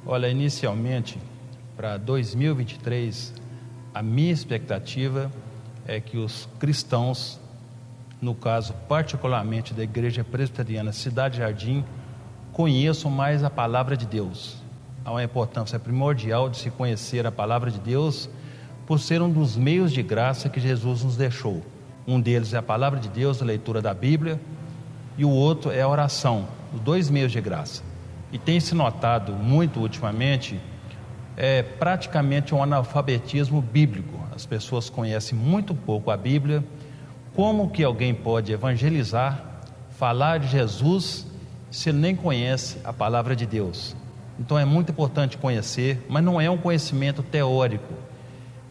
Olha, inicialmente, para 2023, a minha expectativa é que os cristãos, no caso particularmente da Igreja Presbiteriana Cidade Jardim, conheçam mais a palavra de Deus. Há uma importância primordial de se conhecer a palavra de Deus, por ser um dos meios de graça que Jesus nos deixou. Um deles é a palavra de Deus, a leitura da Bíblia, e o outro é a oração, os dois meios de graça. E tem se notado muito ultimamente, praticamente um analfabetismo bíblico. As pessoas conhecem muito pouco a Bíblia. Como que alguém pode evangelizar, falar de Jesus, se ele nem conhece a palavra de Deus? Então é muito importante conhecer, mas não é um conhecimento teórico.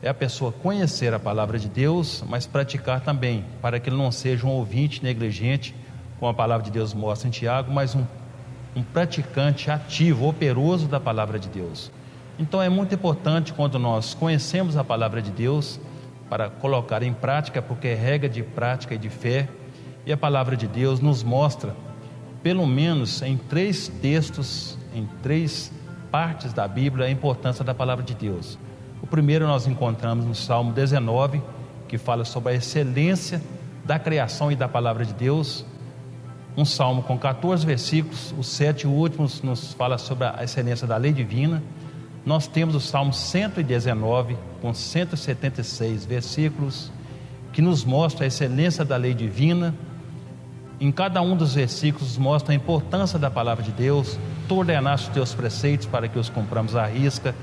É a pessoa conhecer a palavra de Deus, mas praticar também, para que ele não seja um ouvinte negligente, como a palavra de Deus mostra em Tiago, mas um praticante ativo, operoso da palavra de Deus. Então é muito importante, quando nós conhecemos a palavra de Deus, para colocar em prática, porque é regra de prática e de fé. E a palavra de Deus nos mostra, pelo menos em 3 textos, em 3 partes da Bíblia, a importância da palavra de Deus. O primeiro nós encontramos no Salmo 19, que fala sobre a excelência da criação e da palavra de Deus. Um salmo com 14 versículos, os 7 últimos nos fala sobre a excelência da lei divina. Nós temos o Salmo 119, com 176 versículos, que nos mostra a excelência da lei divina. Em cada um dos versículos mostra a importância da palavra de Deus. Tu ordenaste os teus preceitos para que os cumpramos à risca.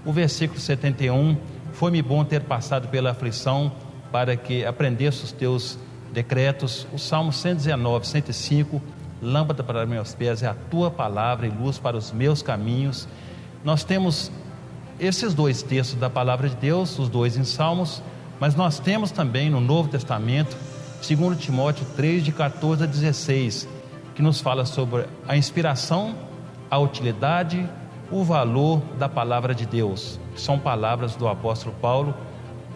O versículo 71, foi-me bom ter passado pela aflição, para que aprendesse os teus decretos. O Salmo 119, 105, lâmpada para meus pés é a tua palavra e luz para os meus caminhos. Nós temos esses 2 textos da palavra de Deus, os 2 em Salmos, mas nós temos também no Novo Testamento, 2 Timóteo 3, de 14 a 16, que nos fala sobre a inspiração, a utilidade, o valor da palavra de Deus. São palavras do apóstolo Paulo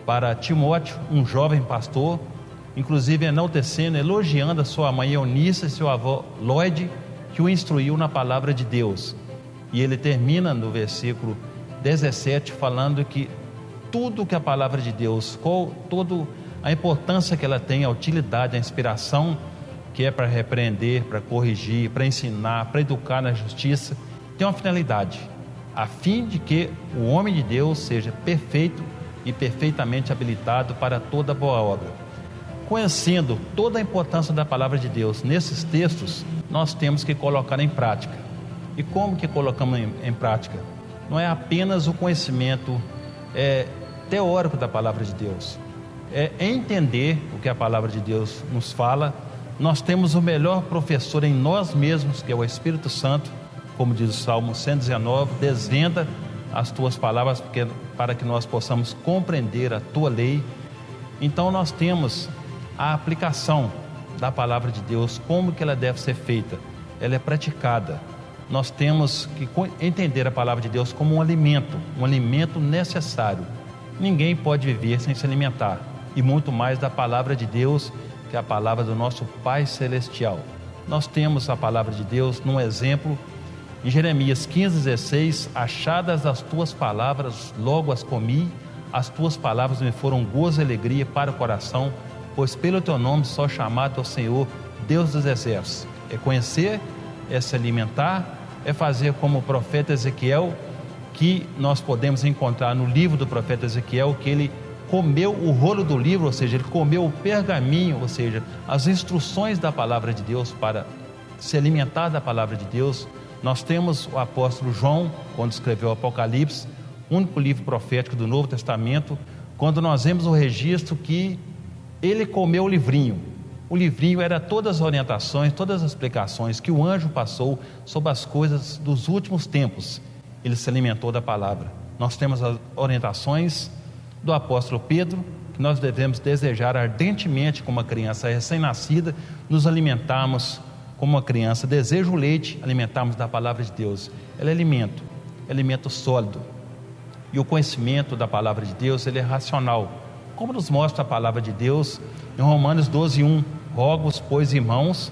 para Timóteo, um jovem pastor, inclusive enaltecendo, elogiando a sua mãe Eunice e seu avô Lloyd, que o instruiu na palavra de Deus. E ele termina no versículo 17 falando que tudo que a palavra de Deus, toda a importância que ela tem, a utilidade, a inspiração, que é para repreender, para corrigir, para ensinar, para educar na justiça, tem uma finalidade, a fim de que o homem de Deus seja perfeito e perfeitamente habilitado para toda boa obra. Conhecendo toda a importância da palavra de Deus nesses textos, nós temos que colocar em prática. E como que colocamos em prática? Não é apenas o conhecimento teórico da palavra de Deus, é entender o que a palavra de Deus nos fala. Nós temos o melhor professor em nós mesmos, que é o Espírito Santo, como diz o Salmo 119, desvenda as tuas palavras para que nós possamos compreender a tua lei. Então nós temos a aplicação da palavra de Deus, como que ela deve ser feita, ela é praticada. Nós temos que entender a palavra de Deus como um alimento necessário. Ninguém pode viver sem se alimentar, e muito mais da palavra de Deus, que é a palavra do nosso Pai Celestial. Nós temos a palavra de Deus num exemplo, em Jeremias 15:16, achadas as tuas palavras, logo as comi, as tuas palavras me foram gozo e alegria para o coração, pois pelo teu nome sou chamado ao Senhor, Deus dos exércitos. É conhecer, é se alimentar, é fazer como o profeta Ezequiel, que nós podemos encontrar no livro do profeta Ezequiel, que ele comeu o rolo do livro, ou seja, ele comeu o pergaminho, ou seja, as instruções da palavra de Deus para se alimentar da palavra de Deus. Nós temos o apóstolo João, quando escreveu o Apocalipse, único livro profético do Novo Testamento, quando nós vemos o registro que ele comeu o livrinho. O livrinho era todas as orientações, todas as explicações que o anjo passou sobre as coisas dos últimos tempos. Ele se alimentou da palavra. Nós temos as orientações do apóstolo Pedro, que nós devemos desejar ardentemente, como uma criança recém-nascida, nos alimentarmos como uma criança deseja o leite, alimentarmos da palavra de Deus. Ela é alimento sólido. E o conhecimento da palavra de Deus, ele é racional. Como nos mostra a palavra de Deus em Romanos 12:1, rogo-vos, pois, irmãos,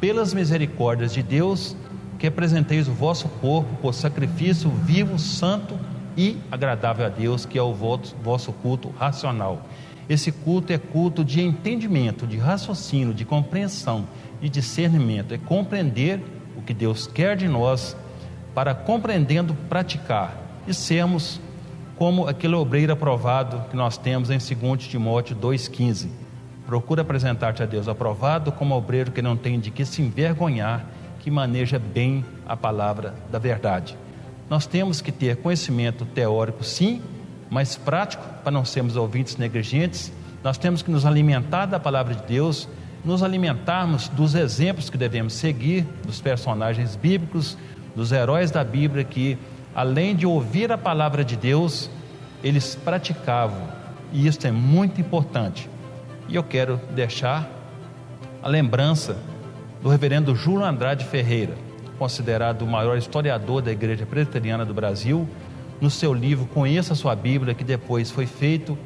pelas misericórdias de Deus, que apresenteis o vosso corpo por sacrifício vivo, santo e agradável a Deus, que é o vosso culto racional. Esse culto é culto de entendimento, de raciocínio, de compreensão, de discernimento. É compreender o que Deus quer de nós, para, compreendendo, praticar e sermos como aquele obreiro aprovado que nós temos em 2 Timóteo 2,15. Procura apresentar-te a Deus aprovado como obreiro que não tem de que se envergonhar, que maneja bem a palavra da verdade. Nós temos que ter conhecimento teórico, sim, mas prático, para não sermos ouvintes negligentes. Nós temos que nos alimentar da palavra de Deus, nos alimentarmos dos exemplos que devemos seguir, dos personagens bíblicos, dos heróis da Bíblia, que além de ouvir a palavra de Deus, eles praticavam, e isso é muito importante. E eu quero deixar a lembrança do reverendo Júlio Andrade Ferreira, considerado o maior historiador da Igreja Presbiteriana do Brasil, no seu livro Conheça a Sua Bíblia, que depois foi feito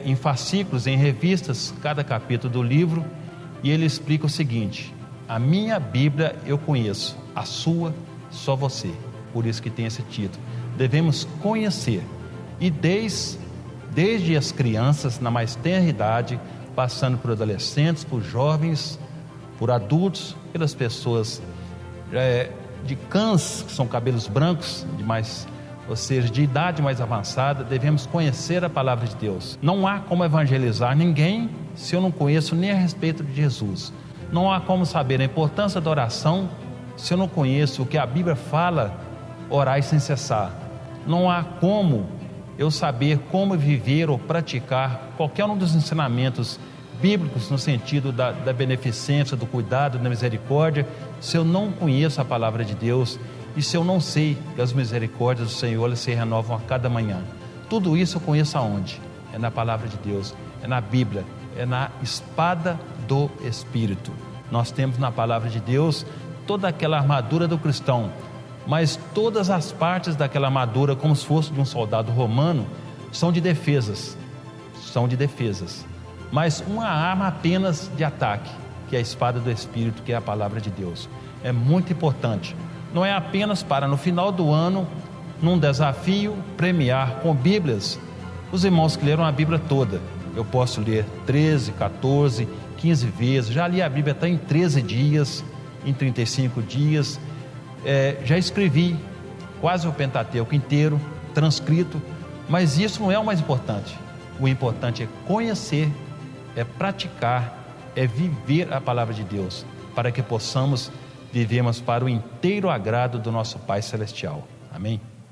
em fascículos, em revistas, cada capítulo do livro, e ele explica o seguinte: a minha Bíblia eu conheço, a sua só você. Por isso que tem esse título. Devemos conhecer, e desde as crianças, na mais tenra idade, passando por adolescentes, por jovens, por adultos, pelas pessoas de cãs, que são cabelos brancos, ou seja, de idade mais avançada, devemos conhecer a palavra de Deus. Não há como evangelizar ninguém se eu não conheço nem a respeito de Jesus. Não há como saber a importância da oração se eu não conheço o que a Bíblia fala, orai sem cessar. Não há como eu saber como viver ou praticar qualquer um dos ensinamentos bíblicos no sentido da beneficência, do cuidado, da misericórdia, se eu não conheço a palavra de Deus e se eu não sei que as misericórdias do Senhor elas se renovam a cada manhã. Tudo isso eu conheço aonde? É na palavra de Deus, é na Bíblia, é na espada do Espírito. Nós temos na palavra de Deus toda aquela armadura do cristão, mas todas as partes daquela armadura, como se fosse de um soldado romano, são de defesas, mas uma arma apenas de ataque, que é a espada do Espírito, que é a palavra de Deus. É muito importante. Não é apenas para no final do ano, num desafio, premiar com Bíblias os irmãos que leram a Bíblia toda. Eu posso ler 13, 14, 15 vezes, já li a Bíblia até em 13 dias, em 35 dias, já escrevi quase o Pentateuco inteiro, transcrito, mas isso não é o mais importante. O importante é conhecer, é praticar, é viver a palavra de Deus, para que possamos vivermos para o inteiro agrado do nosso Pai Celestial. Amém?